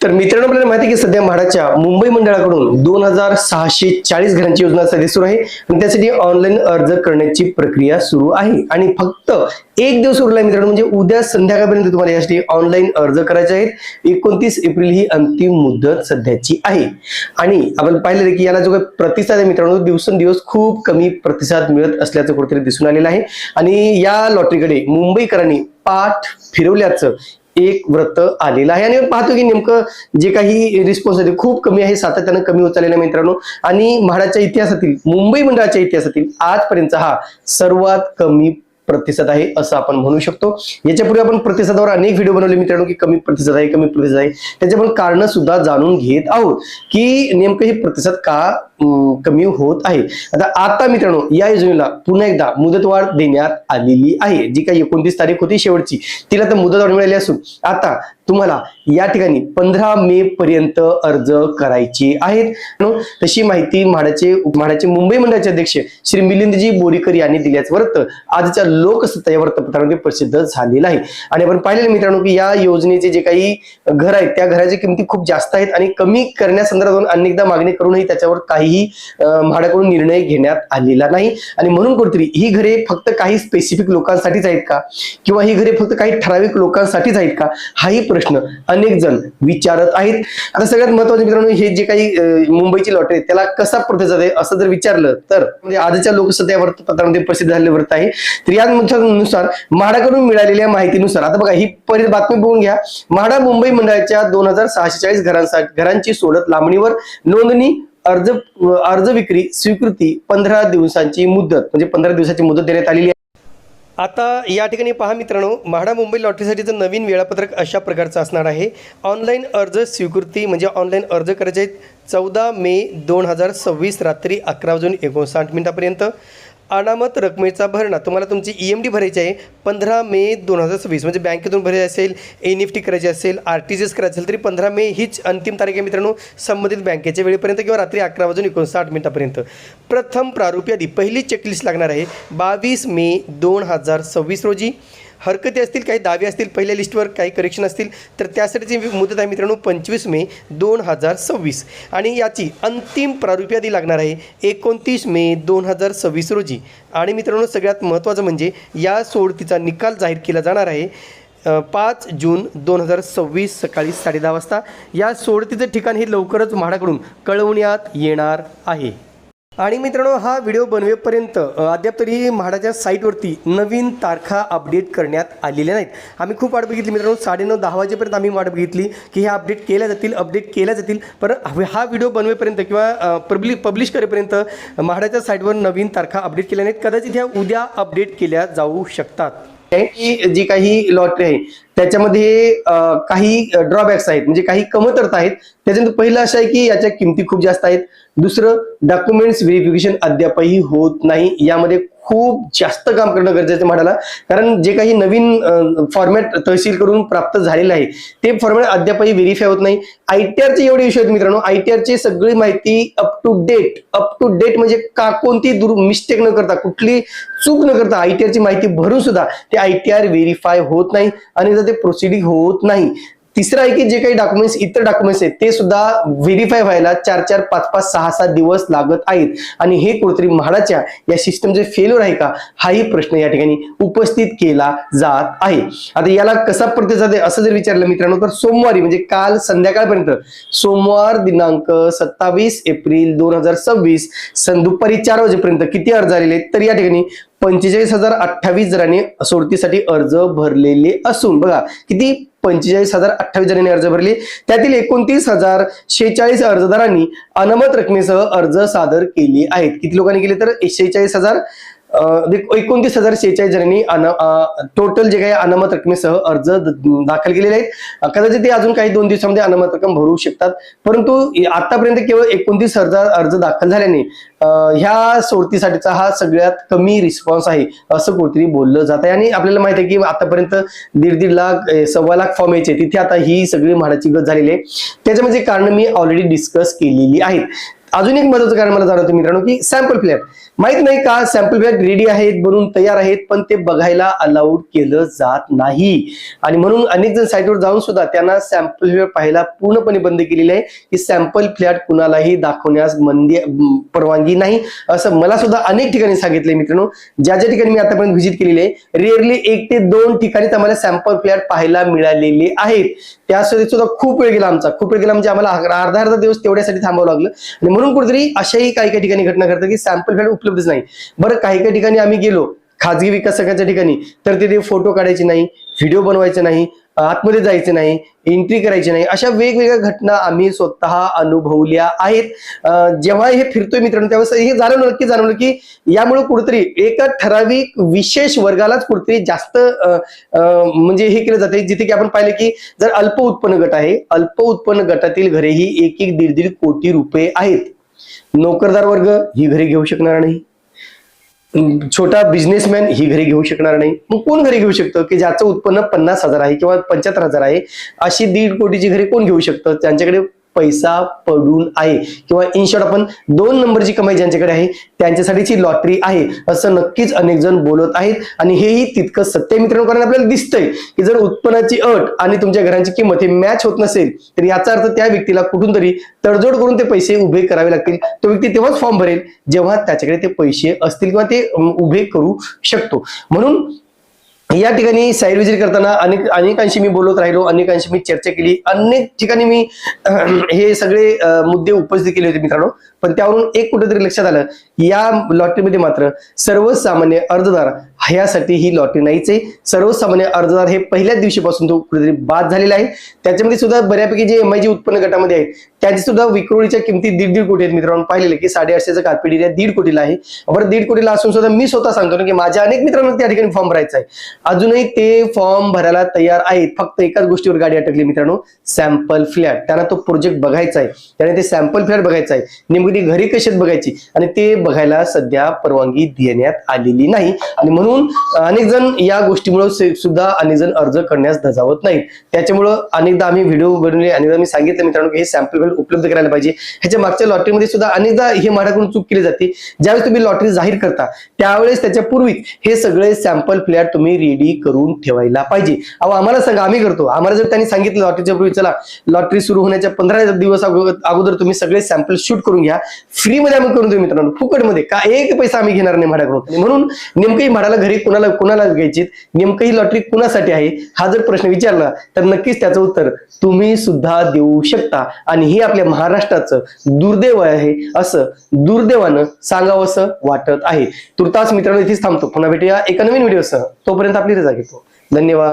तर मित्रांनो, आपल्याला माहिती आहे की सध्या म्हाडाच्या मुंबई मंडळाकडून 2640 घरांची योजना सध्या सुरू आहे आणि त्यासाठी ऑनलाईन अर्ज करण्याची प्रक्रिया सुरू आहे आणि फक्त एक दिवस उरला मित्रांनो, म्हणजे उद्या संध्याकाळपर्यंत तुम्हाला यासाठी ऑनलाईन अर्ज करायचे आहेत. 29 एप्रिल ही अंतिम मुदत सध्याची आहे आणि आपण पाहिलेलं की याला जो काही प्रतिसाद आहे मित्रांनो, दिवसेंदिवस खूप कमी प्रतिसाद मिळत असल्याचं कुठेतरी दिसून आलेलं आहे आणि या लॉटरीकडे मुंबईकरांनी पाठ फिरवल्याचं एक व्रत आलेलं आहे आणि पाहतो की नेमकं जे काही रिस्पॉन्स आहे ते खूप कमी आहे, सातत्यानं कमी होत चाललेलं आहे मित्रांनो. आणि म्हाडाच्या इतिहासातील, मुंबई मंडळाच्या इतिहासातील आजपर्यंत हा सर्वात कमी प्रतिसाद आहे असं आपण म्हणू शकतो. याच्यापूर्वी आपण प्रतिसादावर अनेक व्हिडिओ बनवले मित्रांनो की कमी प्रतिसाद आहे, कमी प्रतिसाद आहे. त्याचे आपण कारण सुद्धा जाणून घेत आहोत की नेमकं हे प्रतिसाद का कमी होत आहे. आता मित्रांनो, या योजनेला पुन्हा एकदा मुदतवाढ देण्यात आलेली आहे. जी काही 29 तारीख होती शेवटची, तिला तर मुदतवाढ मिळाली असून आता तुम्हाला या ठिकाणी 15 मे पर्यंत अर्ज करायचे आहेत. तशी माहिती म्हाडाचे मुंबई मंडळाचे अध्यक्ष श्री मिलिंदजी बोरीकर यांनी दिल्याचं वृत्त आजच्या लोकसत्ता या वृत्तपत्रामध्ये प्रसिद्ध झालेलं आहे. आणि आपण पाहिलेलं मित्रांनो की या योजनेचे जे काही घर आहेत त्या घराची किमती खूप जास्त आहेत आणि कमी करण्यासंदर्भात अनेकदा मागणी करूनही त्याच्यावर काहीही म्हाडाकडून निर्णय घेण्यात आलेला नाही. आणि म्हणून कुठेतरी ही घरे फक्त काही स्पेसिफिक लोकांसाठीच आहेत का, किंवा ही घरे फक्त काही ठराविक लोकांसाठीच आहेत का, हाही प्रश्न अनेक जण विचारत आहेत. आता सगळ्यात महत्त्वाचं मित्रांनो, हे जे काही मुंबईची लॉटरी त्याला कसा प्रतिसाद आहे असं जर विचारलं तर म्हणजे आजच्या लोकसत्ता वृत्तपत्रामध्ये प्रसिद्ध झालेले वृत्त आहे. तर यानुसार म्हाडाकडून मिळालेल्या माहितीनुसार आता बघा, ही बातमी बघून घ्या. म्हाडा मुंबई मंडळाच्या 2640 घरांची सोडत लांबणीवर नोंदणी, अर्ज विक्री स्वीकृती 15 दिवसांची मुदत, म्हणजे 15 दिवसाची मुदत देण्यात आलेली आहे. आता या ठिकाणी पहा मित्रांनो, म्हाडा मुंबई लॉटरीसाठीचं नवीन वेळापत्रक अशा प्रकारचं असणार आहे. ऑनलाईन अर्ज स्वीकृती म्हणजे ऑनलाईन अर्ज करायचे आहेत 14 मे 2026 रात्री 11:59 अनामत रकमेचा भरणा तुम्हाला तुमची EMD भरायची आहे 15 मे 2026, म्हणजे बँकेतून भरायची असेल, NEFT करायची असेल, RTGS करायची असेल तरी 15 मे हीच अंतिम तारीख आहे मित्रांनो, संबंधित बँकेच्या वेळेपर्यंत किंवा रात्री 11:59 प्रथम प्रारूप यादी पहिली चेकलिस्ट लागणार आहे 22 मे 2026 रोजी. हरकती असतील, काही दावे असतील, पहिल्या लिस्टवर काही करेक्शन असतील तर त्यासाठीची मुदत आहे मित्रांनो 25 मे 2026 आणि याची अंतिम प्रारूप यादी लागणार आहे 29 मे 2026 रोजी. आणि मित्रांनो, सगळ्यात महत्त्वाचं म्हणजे या सोडतीचा निकाल जाहीर केला जाणार आहे 5 जून 2026 सकाळी 10:30 वाजता. या सोडतीचं ठिकाण हे लवकरच म्हाडाकडून कळवण्यात येणार आहे. आणि मित्रांनो, हा व्हिडिओ बनवेपर्यंत अद्याप तरी म्हाडाच्या साईटवरती नवीन तारखा अपडेट करण्यात आलेल्या नाहीत. आम्ही खूप वाट बघितली मित्रांनो, 9:30-10 वाजेपर्यंत आम्ही वाट बघितली की हे अपडेट केल्या जातील. पण हा व्हिडिओ बनवेपर्यंत किंवा पब्लिश करेपर्यंत म्हाडाच्या साईटवर नवीन तारखा अपडेट केल्या नाहीत. कदाचित ह्या उद्या अपडेट केल्या जाऊ शकतात. जी काही लॉटरी आहे त्याच्यामध्ये काही ड्रॉबॅक्स आहेत, म्हणजे काही कमतरता आहेत. त्याच्यानंतर पहिलं असं आहे की याच्या किमती खूप जास्त आहेत. दुसरं, डॉक्युमेंट्स व्हेरिफिकेशन अद्यापही होत नाही. यामध्ये खूप जास्त काम करणं गरजेचं आहे म्हाडाला, कारण जे काही नवीन फॉर्मॅट तहसील करून प्राप्त झालेलं आहे ते फॉर्मॅट अद्यापही व्हेरीफाय होत नाही. ITRचे एवढे विषय आहेत मित्रांनो, ITRची सगळी माहिती अप टू डेट म्हणजे कोणती मिस्टेक न करता, कुठली चूक न करता ITRची माहिती भरून सुद्धा ते ITR व्हेरीफाय होत नाही आणि ते प्रोसिडिंग होत नाही. तिसरं आहे की जे काही डॉक्युमेंट्स, इतर डॉक्युमेंट्स आहेत ते सुद्धा व्हेरीफाय व्हायला 4-4, 5-5, 6-6 दिवस लागत आहेत आणि हे कुठेतरी म्हाडाच्या या सिस्टमचे फेल्युअर आहे का, हाही प्रश्न या ठिकाणी उपस्थित केला जात आहे. आता याला कसा प्रतिसाद आहे असं जर विचारलं मित्रांनो तर सोमवारी, म्हणजे काल संध्याकाळपर्यंत, सोमवार दिनांक 27 एप्रिल 2026 दुपारी 4 वाजेपर्यंत किती अर्ज आलेले आहेत तर या ठिकाणी 45,028 जणांनी सोडतीसाठी अर्ज भरलेले असून बघा किती, 45,028 जणांनी अर्ज भरले. त्यातील 29,046 अर्जदारांनी अनामत रकमेसह अर्ज सादर केले आहेत. किती लोकांनी केले तर 29,046 जणांनी टोटल जे काही अनामत रकमेसह अर्ज दाखल केलेले आहेत. कदाचित ते अजून काही 2 दिवसांमध्ये अनामत रक्कम भरू शकतात, परंतु आतापर्यंत केवळ 29,000 अर्ज दाखल झाल्याने ह्या सोडतीसाठीचा हा सगळ्यात कमी रिस्पॉन्स आहे असं कुठेतरी बोललं जात आहे. आणि आपल्याला माहित आहे की आतापर्यंत 1.5 लाख 1.25 लाख फॉर्म यायचे, तिथे आता ही सगळी म्हाडाची गत झालेली आहे. त्याच्यामध्ये कारण मी ऑलरेडी डिस्कस केलेली आहेत. अजून एक महत्वाचं कारण मला जाणवतं मित्रांनो, की सॅम्पल फ्लॅट माहित नाही का, सॅम्पल फ्लॅट रेडी आहेत, बनवून तयार आहेत, पण ते बघायला अलाउड केलं जात नाही. आणि म्हणून अनेक जण साईटवर जाऊन सुद्धा त्यांना सॅम्पल फ्लॅट पाहायला पूर्णपणे बंद केलेले आहे, की सॅम्पल फ्लॅट कुणालाही दाखवण्यास परवानगी नाही, असं मला सुद्धा अनेक ठिकाणी सांगितले मित्रांनो. ज्या ज्या ठिकाणी मी आतापर्यंत व्हिजिट केलेली आहे, रिअरली 1 ते 2 ठिकाणी आम्हाला सॅम्पल फ्लॅट पाहायला मिळालेले आहेत. त्यासाठी सुद्धा खूप वेळ गेला आमचा, खूप वेळ गेला म्हणजे आम्हाला अर्धा दिवस तेवढ्यासाठी थांबावं लागलं. आणि म्हणून कुठेतरी अशाही काही काही ठिकाणी घटना घडतात की सॅम्पल फ्लॅट उपलब्धच नाही. बरं, काही काही ठिकाणी आम्ही गेलो खाजगी विकासकांच्या ठिकाणी, तर तिथे फोटो काढायचे नाही, व्हिडिओ बनवायचे नाही, आतमध्ये जायचे नाही, एंट्री करायची नाही, अशा वेगवेगळ्या घटना आम्ही स्वतः अनुभवल्या आहेत. जेव्हा हे फिरतोय मित्रांनो, त्यावेळेस हे नक्की जाणवलं की यामुळे कुठेतरी एका ठराविक विशेष वर्गालाच कुठेतरी जास्त म्हणजे हे केलं जाते, जिथे की आपण पाहिलं की जर अल्प उत्पन्न गट आहे, अल्प उत्पन्न गटातील घरे ही 1-1, 1.5 कोटी रुपये आहेत. नोकरदार वर्ग ही घरे घेऊ शकणार नाही, छोटा बिझनेसमॅन ही घरी घेऊ शकणार नाही. मग कोण घरी घेऊ शकतं, की ज्याचं उत्पन्न 50,000 आहे किंवा 75,000 आहे, अशी 1.5 कोटीची घरी कोण घेऊ शकतं? त्यांच्याकडे पैसा पडून आहे, किंवा इन शॉर्ट आपण 2 नंबरची कमाई ज्यांच्याकडे आहे त्यांच्यासाठीची लॉटरी आहे, असं नक्कीच अनेक जण बोलत आहेत. आणि हेही तितकं सत्य मित्रांनो, कारण आपल्याला दिसतंय की जर उत्पन्नाची अट आणि तुमच्या घरांची किंमत हे मॅच होत नसेल, तर याचा अर्थ त्या व्यक्तीला कुठून तरी तडजोड करून ते पैसे उभे करावे लागतील. तो व्यक्ती तेव्हाच फॉर्म भरेल जेव्हा त्याच्याकडे ते पैसे असतील किंवा ते उभे करू शकतो. म्हणून या ठिकाणी साईड विजिट करताना अनेकांशी मी बोलत राहिलो, अनेकांशी मी चर्चा केली, अनेक ठिकाणी मी हे सगळे मुद्दे उपस्थित केले होते मित्रांनो. पण त्यावरून एक कुठेतरी लक्षात आलं, या लॉटरीमध्ये मात्र सर्वसामान्य अर्जदार ह्यासाठी ही लॉटरी नाहीच आहे. सर्वसामान्य अर्जदार हे पहिल्याच दिवशीपासून तो कुठेतरी बाद झालेला आहे. त्याच्यामध्ये सुद्धा बऱ्यापैकी जे MIG उत्पन्न गटामध्ये आहेत त्याची सुद्धा विक्रोळीच्या किमती 1.5 कोटी आहेत मित्रांनो. पाहिलेलं की 850चं कार्पेट एरिया 1.5 कोटीला आहे. बरं, 1.5 कोटीला असून सुद्धा मी स्वतः सांगतो ना की माझ्या अनेक मित्रांना त्या ठिकाणी फॉर्म भरायचा आहे, अजूनही ते फॉर्म भरायला तयार आहेत. फक्त एकाच गोष्टीवर गाडी अटकली मित्रांनो, सॅम्पल फ्लॅट. त्यांना तो प्रोजेक्ट बघायचा आहे, त्याने ते सॅम्पल फ्लॅट बघायचा आहे, नेमकी ती घरी कशी बघायची, आणि ते बघायला सध्या परवानगी देण्यात आलेली नाही. आणि म्हणून अनेक जण या गोष्टीमुळे सुद्धा अनेक जण अर्ज करण्यास धजावत नाहीत. त्याच्यामुळं अनेकदा आम्ही व्हिडिओ बनवले, अनेकदा मी सांगितलं मित्रांनो की हे सॅम्पल फ्लॅट उपलब्ध करायला पाहिजे. ह्याच्या मागच्या लॉटरीमध्ये सुद्धा अनेकदा हे माझ्याकडून चूक केली जाते. ज्यावेळेस तुम्ही लॉटरी जाहीर करता त्यावेळेस त्याच्या पूर्वी हे सगळे सॅम्पल फ्लॅट तुम्ही रेडी करून ठेवायला पाहिजे. अहो, आम्हाला सांगा, आम्ही करतो. आम्हाला जर त्यांनी सांगितलं लॉटरीच्या पूर्वी, चला लॉटरी सुरू होण्याच्या 15 दिवस अगोदर तुम्ही सगळे सॅम्पल शूट करून घ्या, फ्री मध्ये आम्ही करून देऊ मित्रांनो, फुकटमध्ये, का एक पैसा आम्ही घेणार नाही भाड्याकडून. म्हणून नेमकं भाड्याला घरी कुणाला घ्यायची, नेमकं ही लॉटरी कुणासाठी आहे, हा जर प्रश्न विचारला तर नक्कीच त्याचं उत्तर तुम्ही सुद्धा देऊ शकता. आणि हे आपल्या महाराष्ट्राचं दुर्दैव आहे, असं दुर्दैवानं सांगावंसं वाटत आहे. तुर्तास मित्रांनो इथेच थांबतो. पुन्हा भेटूया एका नवीन व्हिडिओसह. तोपर्यंत आपली रजा घेतो. धन्यवाद.